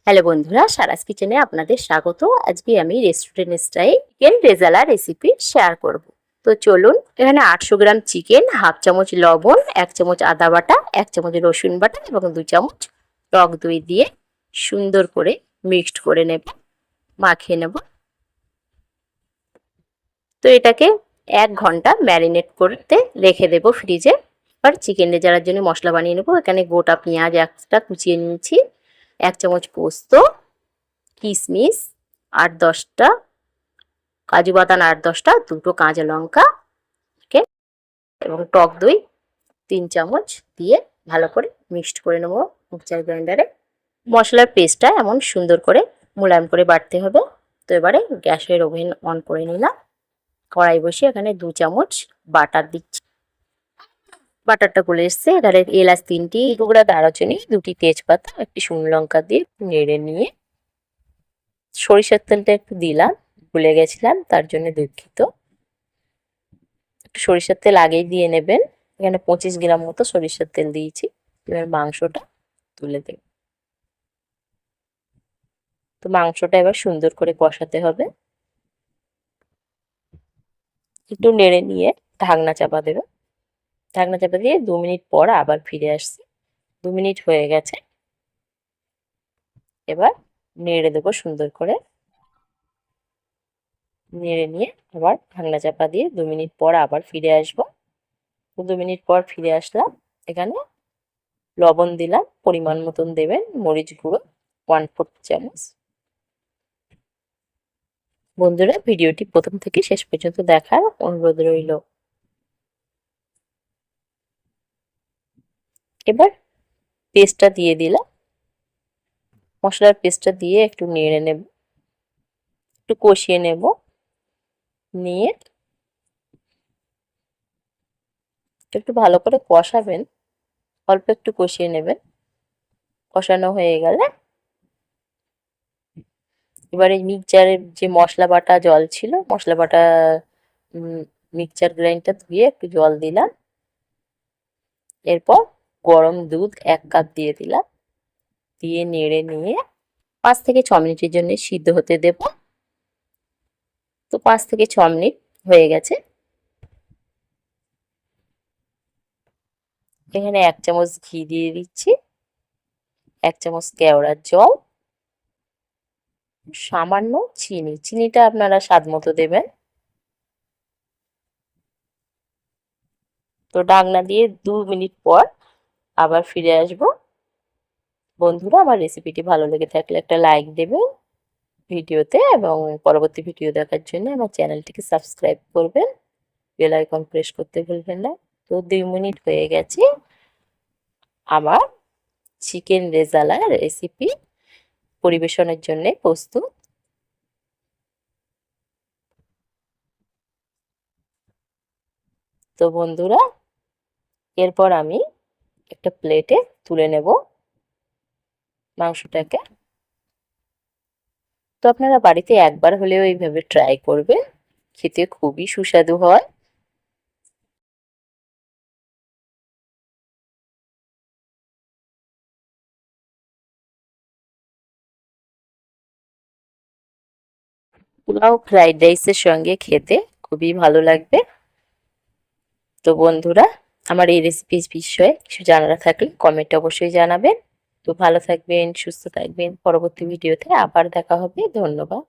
Hello বন্ধুরা, সারাস কিচেনে আপনাদের স্বাগত। আজকে আমি restaurant style chicken rezala recipe share করব। তো চলুন, এখানে 800 গ্রাম চিকেন, হাফ চামচ লবণ, 1 চামচ আদা বাটা, 1 চামচ রসুন বাটা এবং 2 চামচ টক দই দিয়ে সুন্দর করে মিক্সড করে নেব, মাখিয়ে নেব। তো এটাকে 1 ঘন্টা ম্যারিনেট করতে রেখে দেব ফ্রিজে। আর চিকেন রেজালার জন্য মশলা বানিয়ে নেব। এখানে গোটা পেঁয়াজ একটা কুচিয়ে নিয়েছি, 1 চামচ পোস্ত, কিশমিশ 8-10টা, কাজু বাদাম 8-10টা, 2টো কাঁচা লঙ্কা এবং টক দই 3 চামচ দিয়ে ভালো করে মিক্সড করে নেব মিক্সচার গ্রাইন্ডারে। মশলার পেস্টটা এমন সুন্দর করে মোলায়েম করে বাটতে হবে। তো এবারে গ্যাসের ওভেন অন করে নিলাম, কড়াই বসিয়ে এখানে 2 চামচ বাটার দিচ্ছি। বাটারটা গলে এসছে, এখানে এলাচ 3টি, টুকরা দারুচিনি, 2টি তেজপাতা, একটি শুকনো লঙ্কা দিয়ে নেড়ে নিয়ে সরিষার তেলটা একটু দিলাম, ভুলে গেছিলাম, তার জন্য দুঃখিত। একটু সরিষার তেল আগেই দিয়ে নেবেন। এখানে 25 গ্রাম মতো সরিষার তেল দিয়েছি। এবার মাংসটা তুলে দেব। তো মাংসটা এবার সুন্দর করে কষাতে হবে। একটু নেড়ে নিয়ে ঢাকনা চাপা দেবে। ঢাকনা চাপা দিয়ে 2 মিনিট পর আবার ফিরে আসছি। 2 মিনিট হয়ে গেছে। এবার নেড়ে দেবো সুন্দর করে। নেড়ে নিয়ে আবার ঢাকনা চাপা দিয়ে 2 মিনিট পর আবার ফিরে আসবো। 2 মিনিট পর ফিরে আসলাম। এখানে লবণ দিলাম, পরিমাণ মতন দেবেন। মরিচ গুঁড়ো 1/4 চামচ। বন্ধুরা, ভিডিওটি প্রথম থেকে শেষ পর্যন্ত দেখার অনুরোধ রইল। এবার পেস্টটা দিয়ে দিলাম। মশলার পেস্টটা দিয়ে একটু নেড়ে নেব, একটু কষিয়ে নেব। নিয়ে একটু ভালো করে কষাবেন, অল্প একটু কষিয়ে নেবেন। কষানো হয়ে গেলে এবারে মিক্সচারের যে মশলা বাটা জল ছিল, মশলা বাটা মিক্সচার গ্রাইন্ডারটা ধুয়ে একটু জল দিলাম। এরপর গরম দুধ 1 কাপ দিয়ে দিলাম। দিয়ে নেড়ে নিয়ে 5 থেকে 6 মিনিটের জন্য সিদ্ধ হতে দেব। তো 5 থেকে 6 মিনিট হয়ে গেছে। এখানে 1 চামচ ঘি দিয়ে দিচ্ছি, 1 চামচ কেওড়ার জল, সামান্য চিনি। চিনিটা আপনারা স্বাদ মতো দেবেন। তো ঢাকনা দিয়ে 2 মিনিট পর আবার ফিরে আসব। বন্ধুরা, আমার রেসিপিটি ভালো লেগে থাকলে একটা লাইক দেবেন ভিডিওতে, এবং পরবর্তী ভিডিও দেখার জন্য আমার চ্যানেলটিকে সাবস্ক্রাইব করবেন। বেল আইকন প্রেস করতে ভুলবেন না। তো 2 মিনিট হয়ে গেছে। আমার চিকেন রেজালা রেসিপি পরিবেশনের জন্য প্রস্তুত। তো বন্ধুরা, এরপর আমি একটা প্লেটে তুলে নেব মাংসটাকে। তো আপনারা বাড়িতে একবার হলেও এইভাবে ট্রাই করবেন, খেতে খুবই সুস্বাদু হয়। পোলাও, ফ্রাইড রাইসের সঙ্গে খেতে খুবই ভালো লাগবে। তো বন্ধুরা, আমার এই রেসিপির বিষয়ে কিছু জানার থাকলে কমেন্টে অবশ্যই জানাবেন। তো ভালো থাকবেন, সুস্থ থাকবেন। পরবর্তী ভিডিওতে আবার দেখা হবে। ধন্যবাদ।